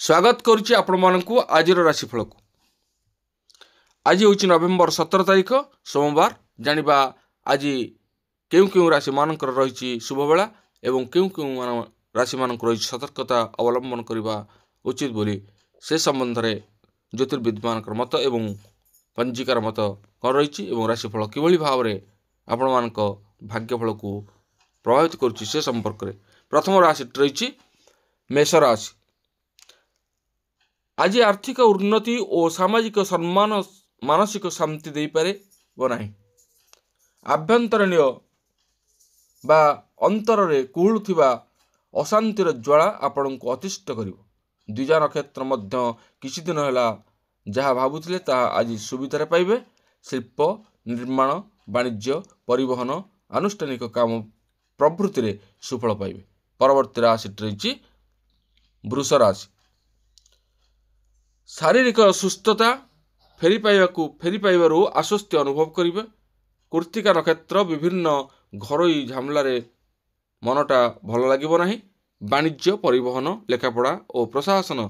स्वागत करुच्ची आपको आज राशिफल को। आज हूँ नवेम्बर 17 तारीख सोमवार। जानिबा आज क्यों क्यों राशि मानकर रही शुभ बेला एवं क्यों क्यों राशि मानक रही सतर्कता अवलंबन करने उचित बोली से संबंध में ज्योतिर्विद मान मत एवं पंजिकार मत कौन रही राशिफल किभली भाव में आपण मान भाग्यफल को प्रभावित करुच्ची से संपर्क में प्रथम राशि रही मेष राशि। आज आर्थिक उन्नति और सामाजिक सम्मान मानसिक शांति दे पारे नहीं। आभ्यंतरीण बा अंतर रे कुहुलुथिबा अशांतिर ज्वाला आपण को अतिष्ठ कर। द्विजा नक्षत्र मध्य किछि दिन है जहाँ भावुले ताहा आज सुविधार पाइबे। शिल्प निर्माण वाणिज्य परिवहन आनुष्ठानिक काम प्रभृति रे सुफल पाइबे। परवर्ती राशि रही वृष राशि। शारीरिक सुस्थता फेरी पाइबारु आश्वस्ति अनुभव करिबे। कृत्तिका नक्षत्र विभिन्न घरोई झमेलारे मनटा भल लागिबो नाही। वाणिज्य परिवहन लेखापड़ा और प्रशासन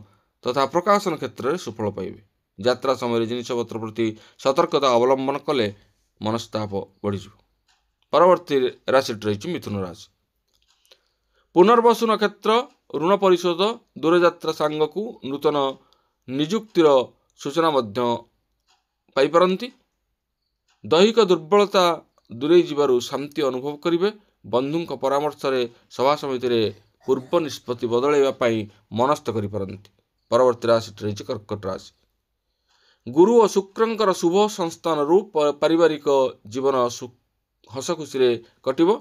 तथा प्रकाशन क्षेत्र में सुफल पाइबे। यात्रा समय जिनिसपत्र प्रति सतर्कता अवलंबन कले मनस्ताप बढ़। परवर्ती राशि रही मिथुन राशि। पुनर्वसु नक्षत्र ऋण परिशोध दूरयात्रा सांग को नूतन निजुक्तिर सूचना पाइपारती। दैहिक दुर्बलता दूरे जीवारु शांति अनुभव करिवे। बंधुଙ୍କ परामर्श रे सभा समिति रे पूर्व निष्पत्ति बदलैवा पाई मनस्थ करिपारती। परवर्ती राशि रही कर्कट राशि। गुरु और शुक्रंकर शुभ संस्थान रूप पारिवारिक जीवन हस खुशी कटिबो।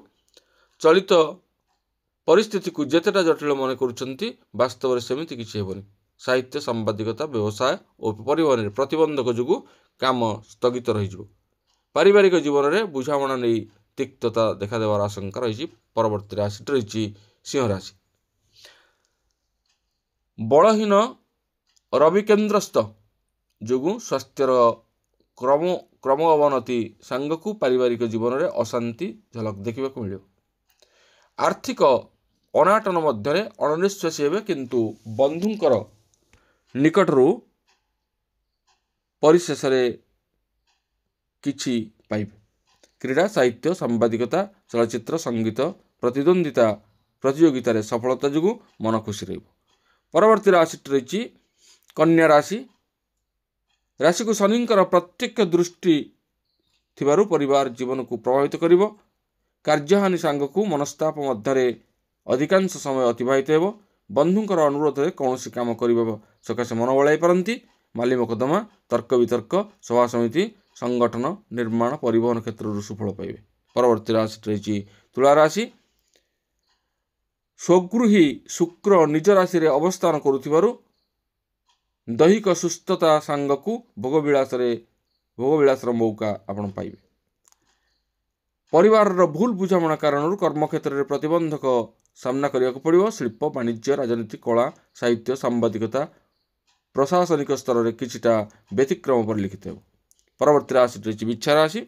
चलित परिस्थिति को जेतेटा जटिल मन करुछंती वास्तव में सेमिति किछि हेबनी। साहित्य सांबादिकता व्यवसाय और परिवहन प्रतिबंधक जो काम स्थगित रही। पारिवारिक जीवन में बुझाणा नहीं तिक्तता देखा देवार आशंका रही। परवर्ती राशि रही सिंह राशि। बलहीन रवि केन्द्रस्थ जो स्वास्थ्यर क्रम अवनति सांग को पारिवारिक जीवन में अशांति झलक देखा मिले। आर्थिक अनाटन मध्य अणनिश्वासी हे किंतु बंधुंकर निकटरू परिशेष किछि पाइबे। क्रीड़ा साहित्य सांबादिकता चलचित्र संगीत प्रतिद्वंदिता प्रतियोगिता सफलता जो मन खुशी रही। परवर्ती राशि रही कन्या राशि। राशि को शनिंकर प्रत्यक्ष दृष्टि थिबारु परिवार जीवन को प्रभावित करिवो। कार्यहानि सांग को मनस्ताप मध्य अधिकांश समय अतिबाहित हेबो। बंधुंकर अनुरोध में कौन काम करने सकाशे मन बड़ाई पारती। माली मकदमा तर्क वितर्क सभा समिति संगठन निर्माण परिवहन क्षेत्र सुफल पाइबे। परवर्ती राशि रही तुला राशि। स्वगृही शुक्र निज राशि रे अवस्थान करुथिबारु दैहिक सुस्थता सांग को भोगविलास मौका आपण पाइबे। परिवार भूल बुझामणा कारण कर्मक्षेत्र में प्रतिबंधक सामना करने पड़ो। शिल्प वाणिज्य राजनीति कला साहित्य सांबादिकता प्रशासनिक स्तर में किछिटा व्यतिक्रम परिलक्षित हो। परवर्ती राशि रही बिच्छा राशि।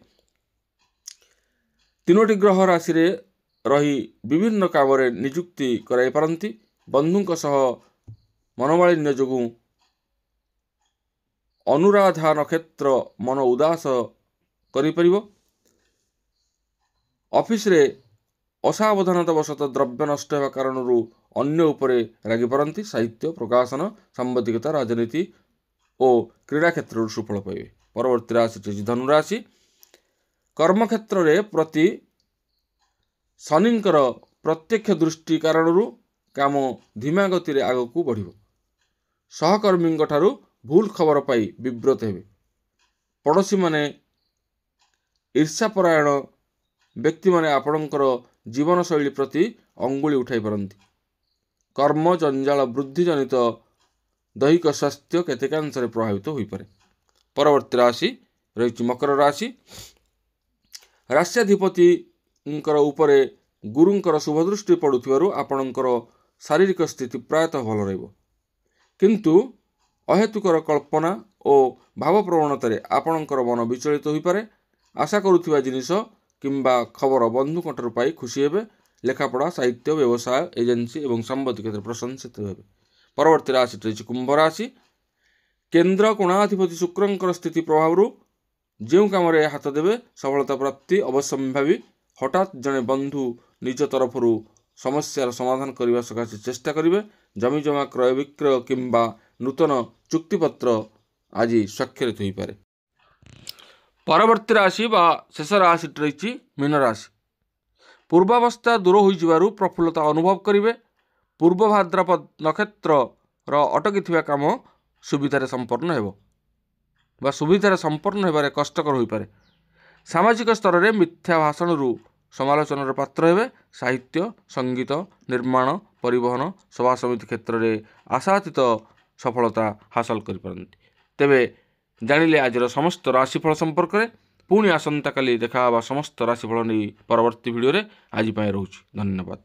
तीनोटी ग्रह राशि रे रही विभिन्न काम निजुक्ति कराई पारती। बंधुंक सह मनोमालिन्य जो अनुराधा नक्षत्र मन उदास करिपरिबो। ऑफिस रे असावधानता वशतः द्रव्य नष्ट होगा कारण अन्य उपरे रागी पारती। साहित्य प्रकाशन सांबादिकता राजनीति और क्रीड़ा क्षेत्र सुफल पाइबे। परवर्ती राशि धनुराशि। कर्मक्षेत्र रे प्रति शनिंकर प्रत्यक्ष दृष्टि कारण काम धीमा गति आग को बढ़। सहकर्मी ठारू भूल खबर पाई विव्रत हेबे। पड़ोशी माने ईर्षापरायण व्यक्ति माने आपणकर जीवन शैली प्रति अंगुली उठाई पारती। कर्म जंजाल वृद्धि जनित दैहिक स्वास्थ्य केतेकांश प्रभावित हो पारे। परवर्ती राशि रही मकर राशि। राष्ट्राधिपति उपरे गुरुंकर शुभदृष्टि पड़ुथिबारु आपणकर शारीरिक स्थिति प्रायतः भल रहिबो। किंतु अहेतुकर कल्पना और भावप्रवणतार आपणकर मन विचलित हो पारे। आशा करुथिबा जिनिस किंबा खबर बंधुकंठर पाई खुशी हेबे। लेखापड़ा साहित्य व्यवसाय एजेंसी और सांबादिकता प्रशंसित हेबे। ପରବର୍ତ୍ତୀ ରାଶିଟି ରହିଛି କୁମ୍ଭ ରାଶି। କେନ୍ଦ୍ର କୋଣାଧିପତି ଶୁକ୍ରଙ୍କର ସ୍ଥିତି ପ୍ରଭାବରୁ ଯେଉଁ କାମରେ ହାତ ଦେବେ ସଫଳତା ପ୍ରାପ୍ତି ଅବଶ୍ୟମ୍ଭାବୀ। ହଠାତ୍ ଜଣେ ବନ୍ଧୁ ନିଜ ତରଫରୁ ସମସ୍ୟାର ସମାଧାନ କରିବା ସକାଶେ ଚେଷ୍ଟା କରିବେ। ଜମିଜମା କ୍ରୟ ବିକ୍ରୟ କିମ୍ବା ନୂତନ ଚୁକ୍ତିପତ୍ର ଆଜି ସ୍ୱାକ୍ଷରିତ ହୋଇପାରେ। ପରବର୍ତ୍ତୀ ରାଶି ବା ଶେଷ ରାଶିଟି ରହିଛି ମୀନ ରାଶି। ପୂର୍ବାବସ୍ଥା ଦୂର ହୋଇଯିବାରୁ ପ୍ରଫୁଲ୍ଲତା ଅନୁଭବ କରିବେ। ପୂର୍ବ ଭାଦ୍ରପଦ ନକ୍ଷତ୍ରର ଅଟକିଥିବା କାମ ସୁବିଧାରେ ସମ୍ପନ୍ନ ହେବ ବା ସୁବିଧାରେ ସମ୍ପନ୍ନ ହେବାରେ କଷ୍ଟକର ହୋଇପାରେ। ସାମାଜିକ ସ୍ତରରେ ମିଥ୍ୟା ଭାଷଣରୁ ସମାଲୋଚନାର ପାତ୍ର ହେବେ। ସାହିତ୍ୟ, ସଙ୍ଗୀତ, ନିର୍ମାଣ, ପରିବହନ, ସଭା ସମିତି କ୍ଷେତ୍ରରେ ଆଶାତୀତ ସଫଳତା ହାସଲ କରିପାରନ୍ତି। ତେବେ ଜାଣିଲେ ଆଜିର ସମସ୍ତ ରାଶିଫଳ ସମ୍ପର୍କରେ। ପୁଣି ଆସନ୍ତାକାଲି ଦେଖା ହେବା ସମସ୍ତ ରାଶିଫଳ ନେଇ ପରବର୍ତ୍ତୀ ଭିଡ଼ିଓରେ। ଆଜି ପାଇଁ ରହୁଛି, ଧନ୍ୟବାଦ।